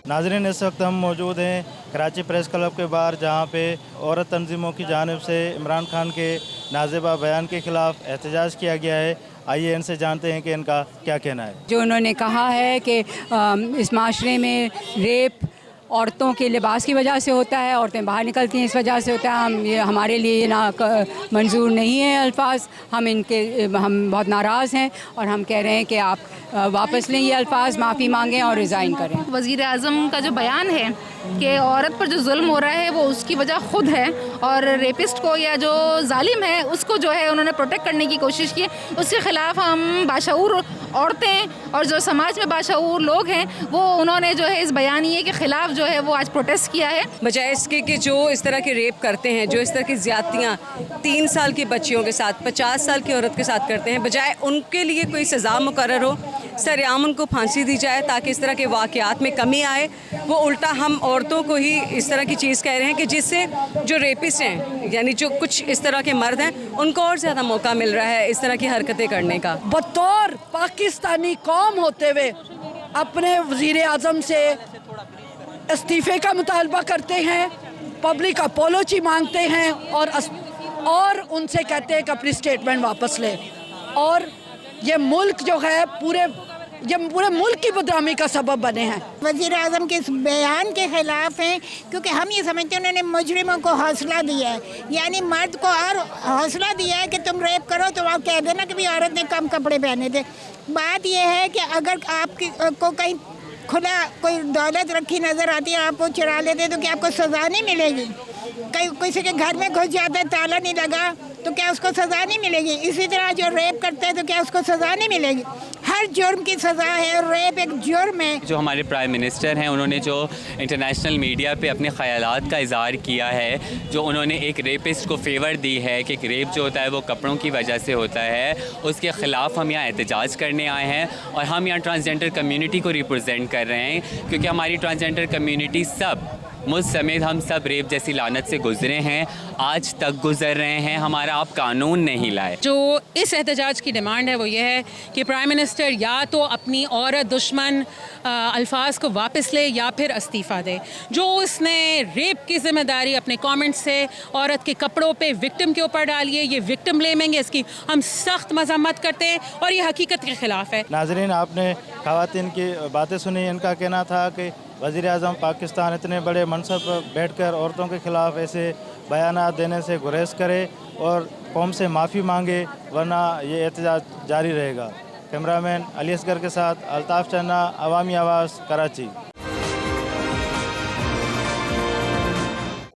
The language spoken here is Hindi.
नाज़रीन, इस वक्त हम मौजूद हैं कराची प्रेस क्लब के बाहर, जहां पे औरत तंजीमों की जानिब से इमरान खान के नाज़ेबा बयान के ख़िलाफ़ एहतजाज किया गया है। आइए इनसे जानते हैं कि इनका क्या कहना है। जो उन्होंने कहा है कि इस माशरे में रेप औरतों के लिबास की वजह से होता है, औरतें बाहर निकलती हैं इस वजह से होता है। ये हमारे लिए ना मंजूर नहीं है अल्फाज, हम बहुत नाराज़ हैं और हम कह रहे हैं कि आप वापस लें ये अल्फाज, माफ़ी मांगें और रिज़ाइन करें। वज़ीर आज़म का जो बयान है कि औरत पर जो जुल्म हो रहा है वो उसकी वजह खुद है, और रेपिस्ट को या जो जालिम है उसको जो है उन्होंने प्रोटेक्ट करने की कोशिश की। उसके ख़िलाफ़ हम बाशऊर औरतें और जो समाज में बाशऊर लोग हैं वो उन्होंने जो है इस बयानिए के ख़िलाफ़ जो है वो आज प्रोटेस्ट किया है। बजाय इसके कि जो इस तरह के रेप करते हैं, जो इस तरह की ज़्यादतियाँ 3 साल की बच्चियों के साथ 50 साल की औरत के साथ करते हैं, बजाय उनके लिए कोई सज़ा मुकर्रर हो, सरेआम उनको फांसी दी जाए ताकि इस तरह के वाक़यात में कमी आए, वो उल्टा हम औरतों को ही इस तरह की चीज़ कह रहे हैं कि जिससे जो रेपिस्ट हैं, यानी जो कुछ इस तरह के मर्द हैं, उनको और ज़्यादा मौका मिल रहा है इस तरह की हरकतें करने का। बतौर पाकिस्तानी कौम होते हुए अपने वज़ीर आज़म से इस्तीफ़े का मुतालबा करते हैं, पब्लिक अपोलॉजी मांगते हैं और उनसे कहते हैं कि अपनी स्टेटमेंट वापस लें। और ये मुल्क जो है पूरे मुल्क की बदनामी का सबब बने हैं। वज़ीर आज़म के इस बयान के ख़िलाफ़ हैं, क्योंकि हम ये समझते हैं उन्होंने मुजरिमों को हौसला दिया है, यानी मर्द को और हौसला दिया है कि तुम रेप करो तो आप कह देना कि भी औरत ने कम कपड़े पहने थे। बात यह है कि अगर आपको कहीं खुला कोई दौलत रखी नज़र आती है, आप वो चुरा लेते तो क्या आपको सज़ा नहीं मिलेगी? कहीं किसी के घर में घुस जाता है, ताला नहीं लगा तो क्या उसको सज़ा नहीं मिलेगी? इसी तरह जो रेप करते हैं तो क्या उसको सज़ा नहीं मिलेगी? हर जुर्म की सज़ा है और रेप एक जुर्म है। जो हमारे प्राइम मिनिस्टर हैं उन्होंने जो इंटरनेशनल मीडिया पे अपने ख़यालात का इज़हार किया है, जो उन्होंने एक रेपिस्ट को फेवर दी है कि रेप जो होता है वो कपड़ों की वजह से होता है, उसके ख़िलाफ़ हम यहाँ एहतजाज करने आए हैं। और हम यहाँ ट्रांसजेंडर कम्युनिटी को रिप्रेजेंट कर रहे हैं, क्योंकि हमारी ट्रांसजेंडर कम्युनिटी सब मुझ समेत हम सब रेप जैसी लानत से गुजरे हैं, आज तक गुजर रहे हैं। हमारा आप कानून नहीं लाए। जो इस एहतजाज की डिमांड है वो ये है कि प्राइम मिनिस्टर या तो अपनी औरत दुश्मन अल्फाज को वापस ले या फिर इस्तीफ़ा दे। जो उसने रेप की जिम्मेदारी अपने कमेंट से औरत के कपड़ों पे विक्टिम के ऊपर डाली है, ये विक्टिम ब्लेमिंग है, इसकी हम सख्त मजम्मत करते हैं और ये हकीकत के ख़िलाफ़ है। नाज़रीन, आपने ख़वातीन की बातें सुनी। इनका कहना था कि वज़ीर आज़म पाकिस्तान इतने बड़े मनसब पर बैठकर औरतों के ख़िलाफ़ ऐसे बयानात देने से गुरेज करे और कौम से माफ़ी मांगे, वरना ये एहतजाज जारी रहेगा। कैमरामैन अली असगर के साथ अल्ताफ़ चन्ना, अवामी आवाज़, कराची।